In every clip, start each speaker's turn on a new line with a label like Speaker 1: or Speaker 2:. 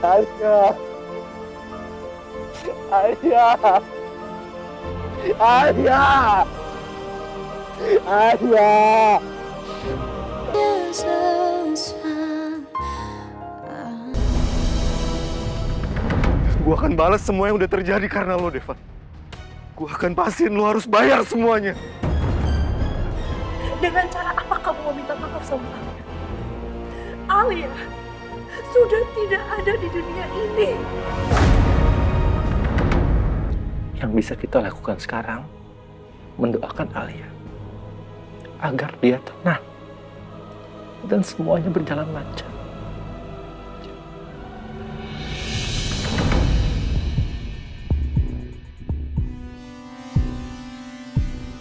Speaker 1: Ayah, ayah, ayah, ayah. Gue akan balas semua yang udah terjadi karena lo, Devan. Gue akan pastiin lo harus bayar semuanya.
Speaker 2: Dengan cara apa kamu meminta maaf sama Alia? Alia sudah tidak ada di dunia ini.
Speaker 1: Yang bisa kita lakukan sekarang, mendoakan Alia agar dia tenang dan semuanya berjalan lancar.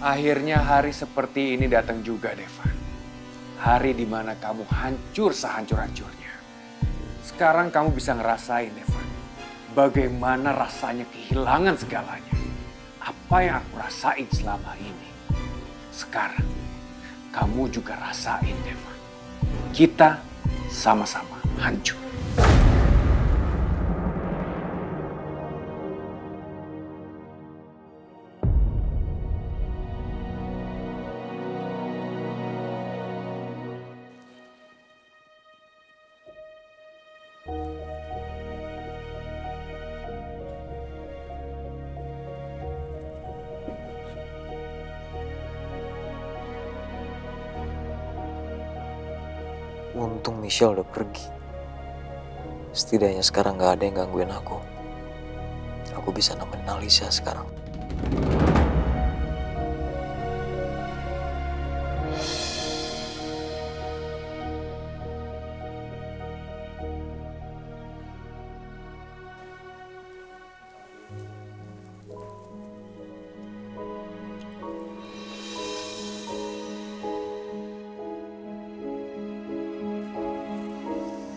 Speaker 3: Akhirnya hari seperti ini datang juga, Devan. Hari di mana kamu hancur sehancur-hancurnya. Sekarang kamu bisa ngerasain, Devan, bagaimana rasanya kehilangan segalanya. Apa yang aku rasain selama ini. Sekarang, kamu juga rasain, Devan. Kita sama-sama hancur.
Speaker 4: Untung Michelle udah pergi. Setidaknya sekarang gak ada yang gangguin aku. Aku bisa nemenin Alicia sekarang.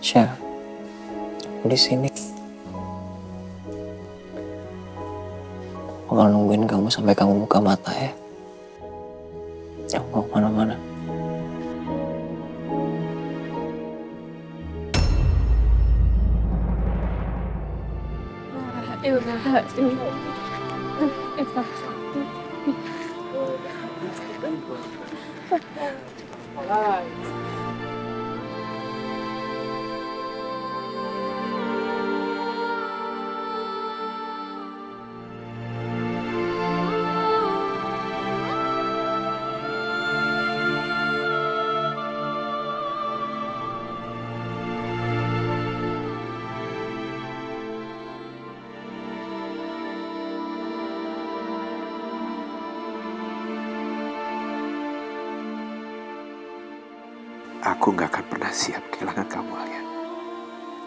Speaker 4: Syah, aku di sini. Aku bakal nungguin kamu sampai kamu buka mata ya. Jangan mau kemana-mana.
Speaker 5: Aku gak akan pernah siap kehilangan kamu, Alia.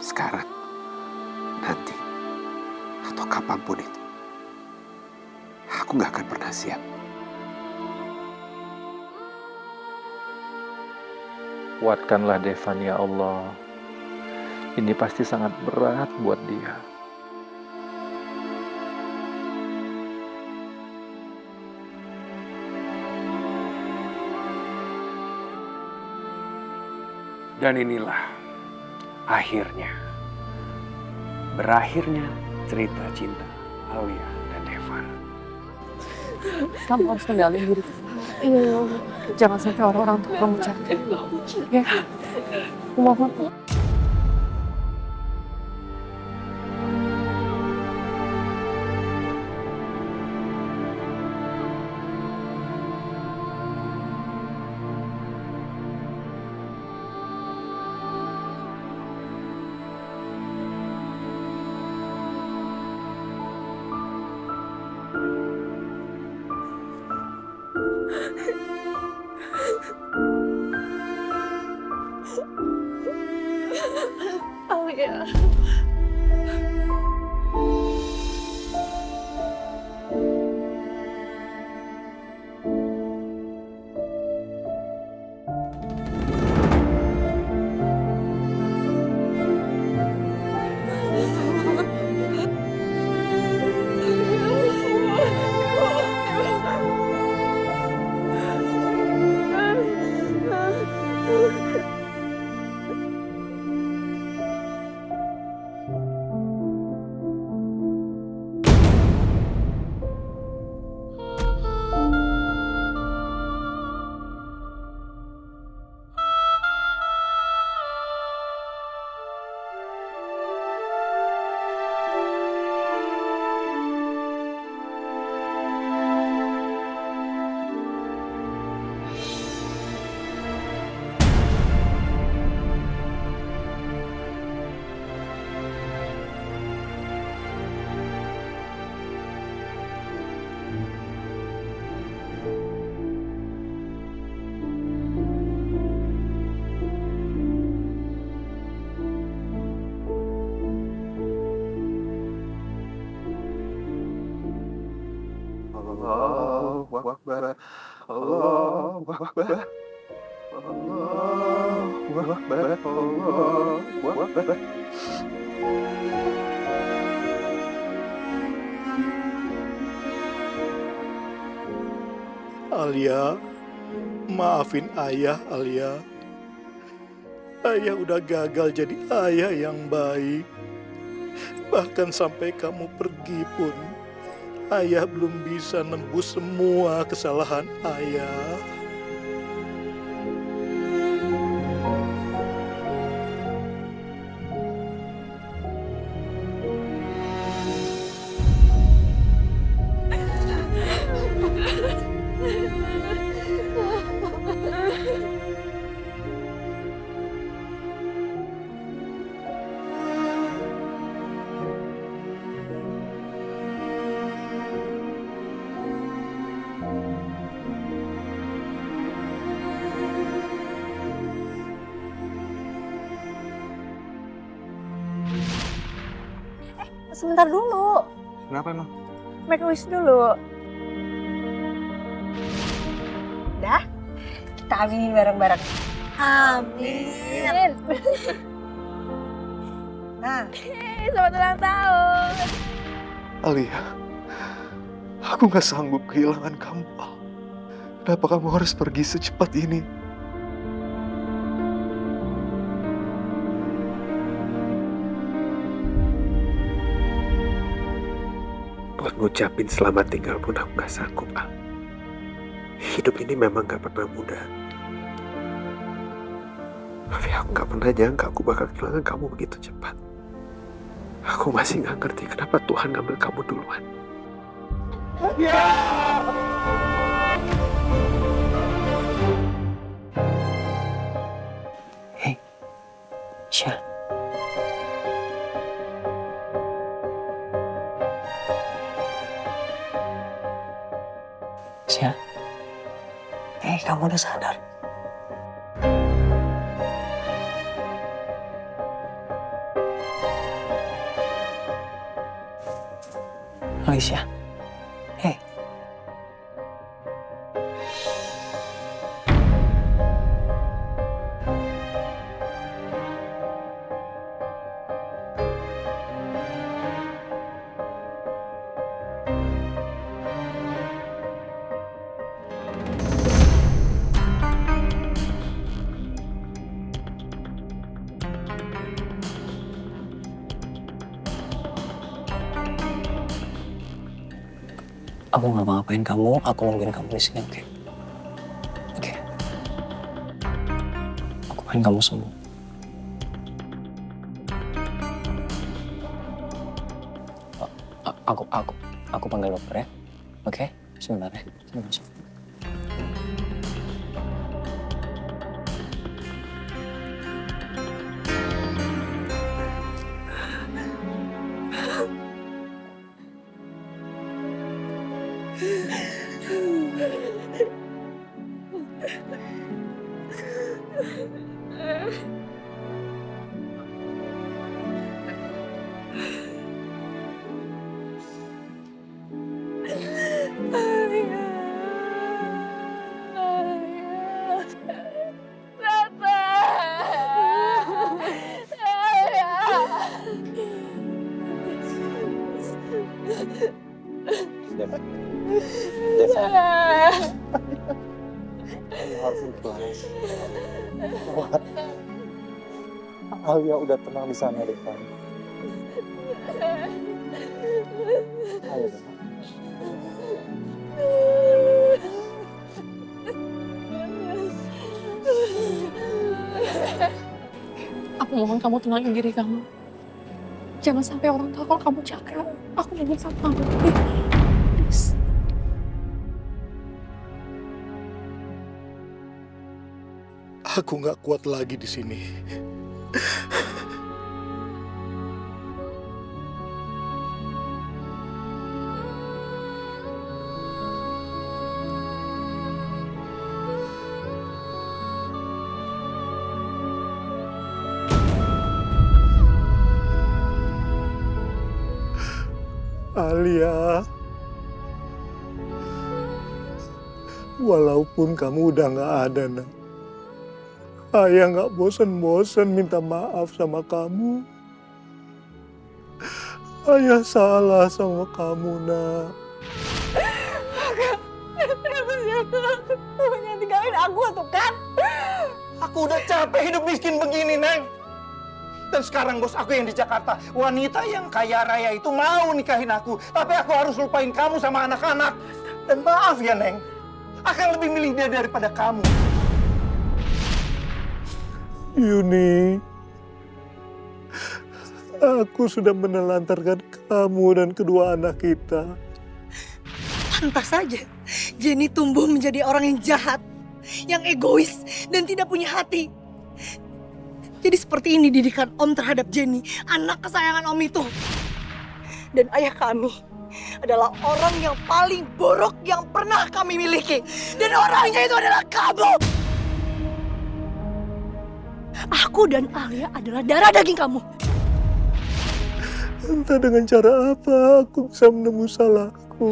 Speaker 5: Sekarang, nanti, atau kapanpun itu. Aku gak akan pernah siap.
Speaker 1: Kuatkanlah Devan ya Allah. Ini pasti sangat berat buat dia.
Speaker 3: Dan inilah akhirnya, berakhirnya cerita cinta Alia dan Devan.
Speaker 2: Kamu harus kendaliin diri. Iya. Jangan sampai orang-orang tuh kamu cari. Ya. Aku mohon. Alia.
Speaker 1: Akbar. Allahu Akbar. Allahu Akbar. Allahu Akbar.
Speaker 6: Alia, maafin ayah, Alia. Ayah udah gagal jadi ayah yang baik. Bahkan sampai kamu pergi pun, ayah belum bisa nembus semua kesalahan ayah.
Speaker 7: Sebentar dulu,
Speaker 3: Kenapa emang?
Speaker 7: make a wish dulu. Dah, kita aminin bareng-bareng. Amin. Nah, selamat ulang tahun.
Speaker 1: Alia, aku gak sanggup kehilangan kamu, Al. Kenapa kamu harus pergi secepat ini?
Speaker 5: Buat ngucapin selamat tinggal pun aku gak sanggup, Al. Hidup ini memang gak pernah mudah. Tapi aku gak pernah nyangka aku bakal kehilangan kamu begitu cepat. Aku masih gak ngerti kenapa Tuhan ngambil kamu duluan.
Speaker 4: Hei, Syah. Syah. Kamu udah sadar? Alicia. Hei. Aku nggak ngapain kamu, aku nungguin kamu di sini, oke? Oke. Aku pengen kamu sembuh. Aku panggil dokter ya, oke? Sebentar ya, sini masuk.
Speaker 8: Alia udah tenang di sana, Devan. Ayo, Devan.
Speaker 2: Aku mohon kamu tenangin diri kamu. Jangan sampai orang tahu kalau kamu jaga. Aku mohon sama kamu. Please.
Speaker 6: Aku nggak kuat lagi di sini. Alia. Walaupun kamu udah gak ada, Nak. Ayah gak bosan-bosan minta maaf sama kamu. Ayah salah sama kamu, Nak.
Speaker 7: Kenapa sih aku? Jangan tinggalin aku tuh kan?
Speaker 8: Aku udah capek hidup miskin begini, Neng. Dan sekarang bos aku yang di Jakarta, wanita yang kaya raya itu mau nikahin aku. Tapi aku harus lupain kamu sama anak-anak. Dan maaf ya, Neng. Akan lebih milih dia daripada kamu.
Speaker 6: Yuni, aku sudah menelantarkan kamu dan kedua anak kita.
Speaker 7: Pantas saja Jenny tumbuh menjadi orang yang jahat, yang egois, dan tidak punya hati. Jadi seperti ini didikan Om terhadap Jenny, anak kesayangan Om itu. Dan ayah kami adalah orang yang paling buruk yang pernah kami miliki. Dan orangnya itu adalah kamu. Aku dan Alia adalah darah daging kamu.
Speaker 6: Entah dengan cara apa aku bisa menembus salahku.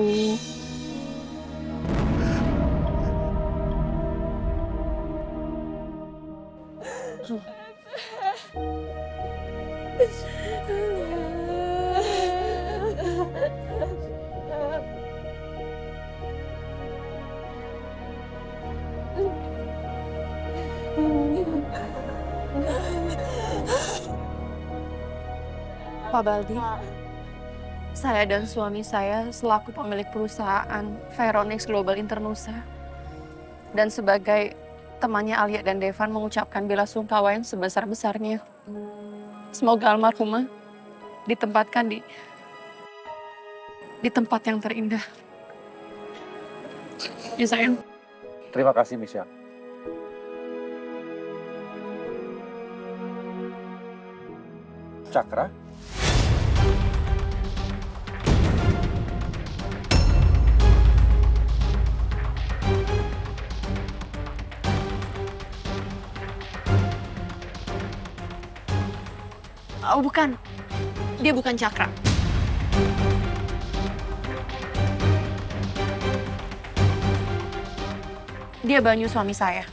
Speaker 2: Pak Baldi, saya dan suami saya selaku pemilik perusahaan Veronix Global Internusa dan sebagai temannya Alia dan Devan mengucapkan belasungkawa yang sebesar-besarnya. Semoga almarhumah ditempatkan di tempat yang terindah. Ya sayang.
Speaker 8: Terima kasih, Michelle. Cakra?
Speaker 2: Oh bukan, dia bukan Cakra. Dia Banyu suami saya.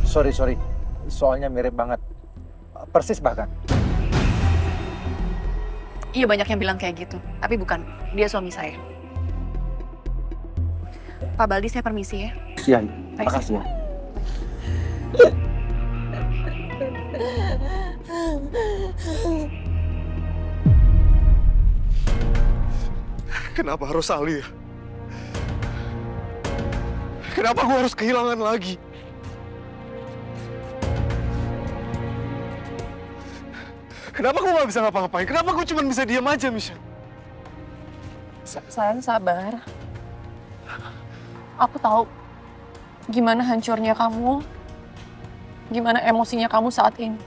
Speaker 8: Sorry. Soalnya mirip banget. Persis bahkan.
Speaker 2: Iya banyak yang bilang kayak gitu, tapi bukan. Dia suami saya. Pak Baldi saya permisi ya.
Speaker 8: Iya,
Speaker 2: Baik,
Speaker 8: makasih ya.
Speaker 1: Kenapa harus Alia? Kenapa gue harus kehilangan lagi? Kenapa gue gak bisa ngapa-ngapain? Kenapa gue cuma bisa diam aja, Michelle?
Speaker 2: Sayang sabar. Aku tahu gimana hancurnya kamu, gimana emosinya kamu saat ini.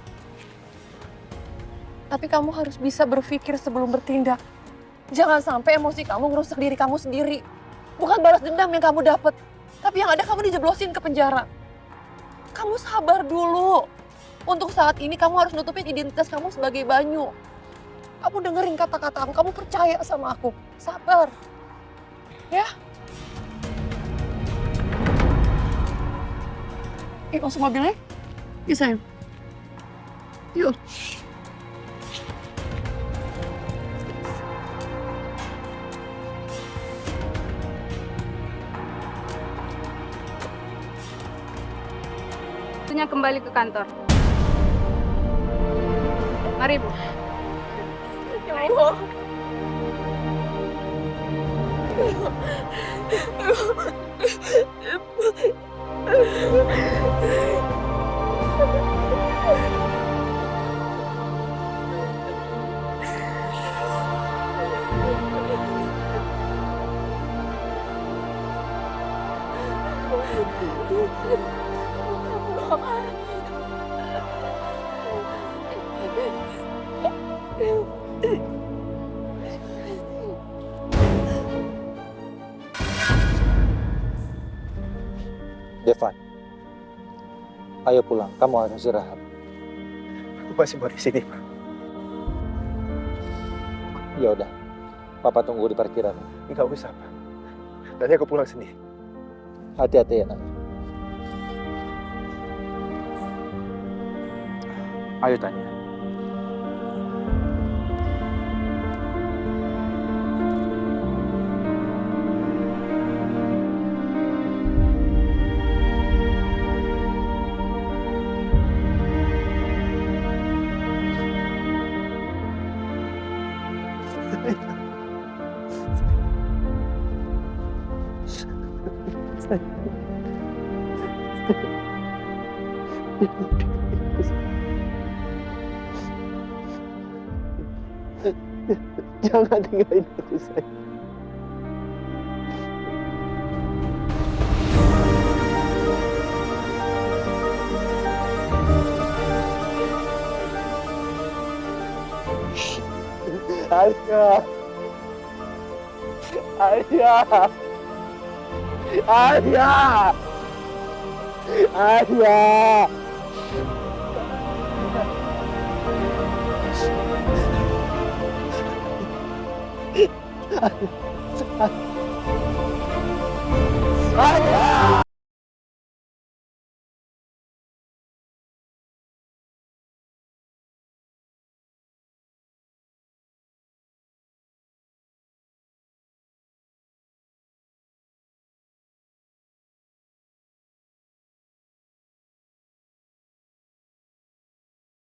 Speaker 2: Tapi kamu harus bisa berpikir sebelum bertindak. Jangan sampai emosi kamu ngerusak diri kamu sendiri. Bukan balas dendam yang kamu dapat, tapi yang ada kamu dijeblosin ke penjara. Kamu sabar dulu. Untuk saat ini kamu harus nutupin identitas kamu sebagai Banyu. Kamu dengerin kata-kata aku, kamu percaya sama aku. Sabar. Ya? Yuk masuk mobilnya. Yuk sayang. Yuk.
Speaker 9: Kembali ke kantor. Mari, Bu.
Speaker 2: Ibu.
Speaker 8: Devan, ayo pulang. Kamu harus istirahat.
Speaker 1: Aku masih mau di sini, Pak.
Speaker 8: Ya udah, Papa tunggu di parkiran.
Speaker 1: Nggak usah, Pak. Nanti aku pulang sendiri.
Speaker 8: Hati-hati ya, nak. Ayo tanya.
Speaker 1: Jangan tinggalin aku, sayang. Alia. Alia. Alia. Alia. Alia.